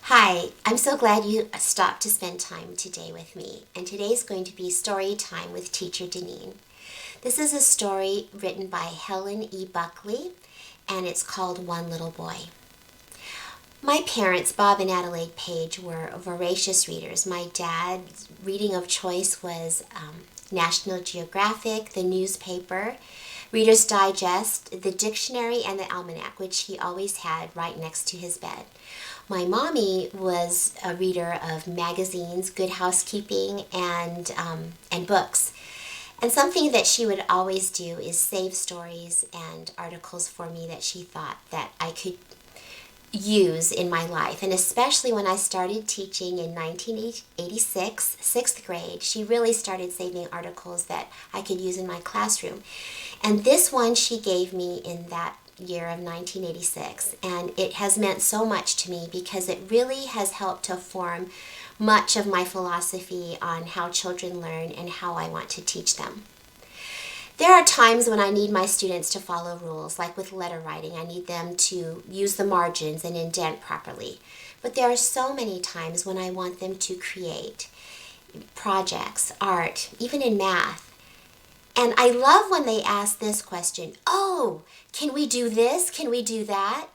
Hi, I'm so glad you stopped to spend time today with me. And today's going to be story time with Teacher Deneen. This is a story written by Helen E. Buckley, and it's called One Little Boy. My parents, Bob and Adelaide Page, were voracious readers. My dad's reading of choice was National Geographic, the newspaper, Reader's Digest, the dictionary, and the almanac, which he always had right next to his bed. My mommy was a reader of magazines, Good Housekeeping, and books. And something that she would always do is save stories and articles for me that she thought that I could use in my life. And especially when I started teaching in 1986, sixth grade, she really started saving articles that I could use in my classroom. And this one she gave me in that year of 1986, and it has meant so much to me because it really has helped to form much of my philosophy on how children learn and how I want to teach them. There are times when I need my students to follow rules, like with letter writing. I need them to use the margins and indent properly. But there are so many times when I want them to create projects, art, even in math. And I love when they ask this question, oh, can we do this? Can we do that?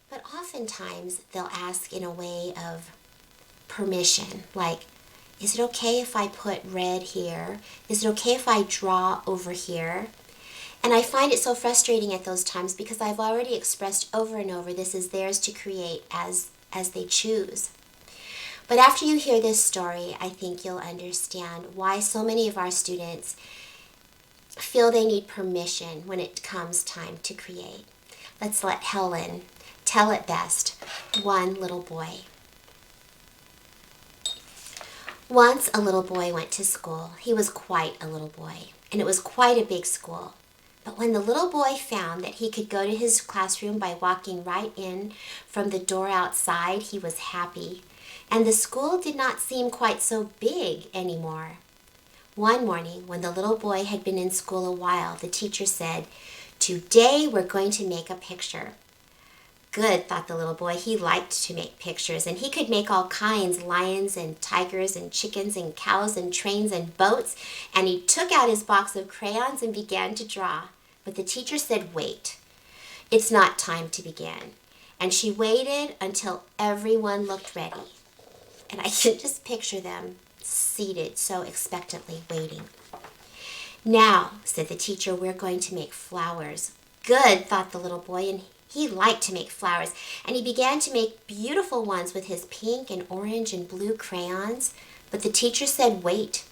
But oftentimes they'll ask in a way of permission, like, is it okay if I put red here? Is it okay if I draw over here? And I find it so frustrating at those times because I've already expressed over and over this is theirs to create as they choose. But after you hear this story, I think you'll understand why so many of our students feel they need permission when it comes time to create. Let's let Helen tell it best. One little boy. Once a little boy went to school. He was quite a little boy, and it was quite a big school. But when the little boy found that he could go to his classroom by walking right in from the door outside, he was happy. And the school did not seem quite so big anymore. One morning, when the little boy had been in school a while, the teacher said, "Today we're going to make a picture." Good, thought the little boy. He liked to make pictures, and he could make all kinds, lions and tigers and chickens and cows and trains and boats, and he took out his box of crayons and began to draw. But the teacher said, "Wait, it's not time to begin." And she waited until everyone looked ready. And I can just picture them seated so expectantly waiting. "Now," said the teacher, "we're going to make flowers." Good, thought the little boy, and he liked to make flowers, and he began to make beautiful ones with his pink and orange and blue crayons. But the teacher said, "Wait,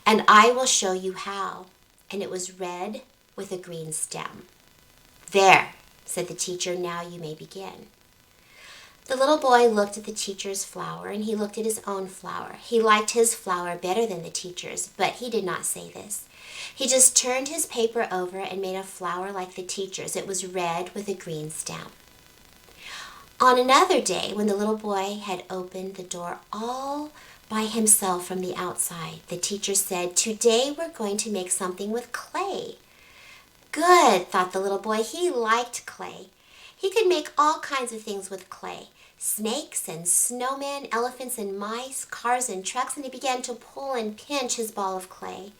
and I will show you how." And it was red with a green stem. "There," said the teacher, "now you may begin." The little boy looked at the teacher's flower, and he looked at his own flower. He liked his flower better than the teacher's, but he did not say this. He just turned his paper over and made a flower like the teacher's. It was red with a green stem. On another day, when the little boy had opened the door all by himself from the outside, the teacher said, "Today we're going to make something with clay." Good, thought the little boy. He liked clay. He could make all kinds of things with clay. Snakes and snowmen, elephants and mice, cars and trucks, and he began to pull and pinch his ball of clay.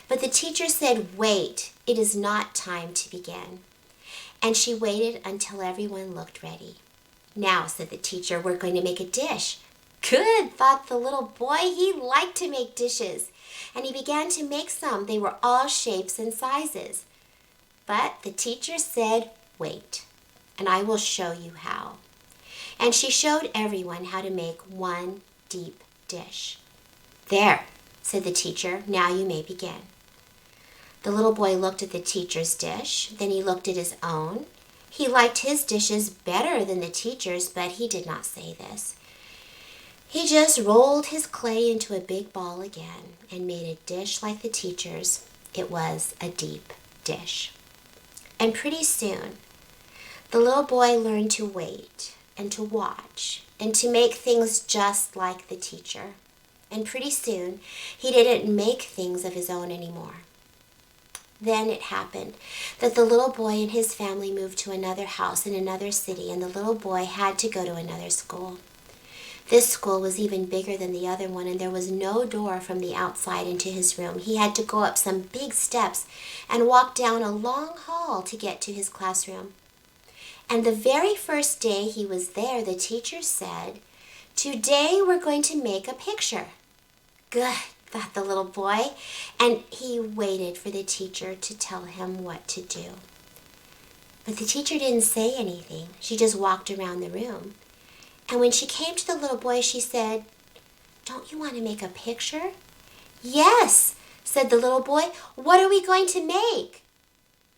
But the teacher said, "Wait, it is not time to begin." And she waited until everyone looked ready. "Now," said the teacher, "we're going to make a dish." Good, thought the little boy. He liked to make dishes. And he began to make some. They were all shapes and sizes. But the teacher said, "Wait, and I will show you how." And she showed everyone how to make one deep dish. "There," said the teacher, "now you may begin." The little boy looked at the teacher's dish, then he looked at his own. He liked his dishes better than the teacher's, but he did not say this. He just rolled his clay into a big ball again and made a dish like the teacher's. It was a deep dish. And pretty soon, the little boy learned to wait and to watch and to make things just like the teacher. And pretty soon, he didn't make things of his own anymore. Then it happened that the little boy and his family moved to another house in another city, and the little boy had to go to another school. This school was even bigger than the other one, and there was no door from the outside into his room. He had to go up some big steps and walk down a long hall to get to his classroom. And the very first day he was there, the teacher said, "Today we're going to make a picture." Good, thought the little boy, and he waited for the teacher to tell him what to do. But the teacher didn't say anything. She just walked around the room. And when she came to the little boy, she said, "Don't you want to make a picture?" "Yes," said the little boy. "What are we going to make?"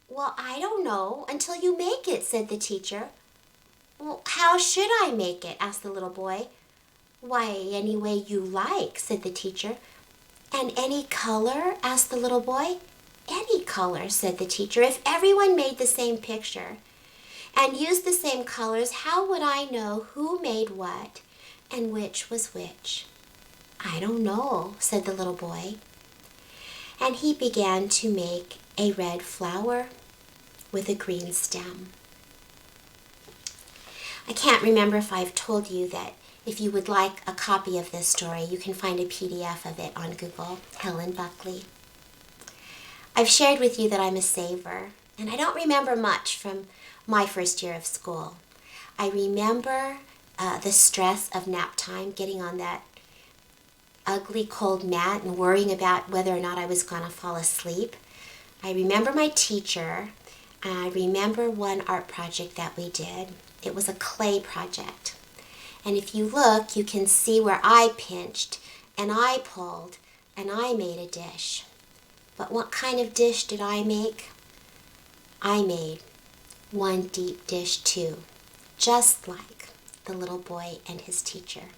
"Well, I don't know until you make it," said the teacher. "Well, how should I make it?" asked the little boy. "Why, any way you like," said the teacher. "And any color?" asked the little boy. "Any color," said the teacher. "If everyone made the same picture and used the same colors, how would I know who made what and which was which?" "I don't know," said the little boy. And he began to make a red flower with a green stem. I can't remember if I've told you that if you would like a copy of this story, you can find a PDF of it on Google, Helen Buckley. I've shared with you that I'm a saver, and I don't remember much from my first year of school. I remember the stress of nap time, getting on that ugly cold mat and worrying about whether or not I was going to fall asleep. I remember my teacher, and I remember one art project that we did. It was a clay project. And if you look, you can see where I pinched, and I pulled, and I made a dish. But what kind of dish did I make? I made one deep dish too, just like the little boy and his teacher.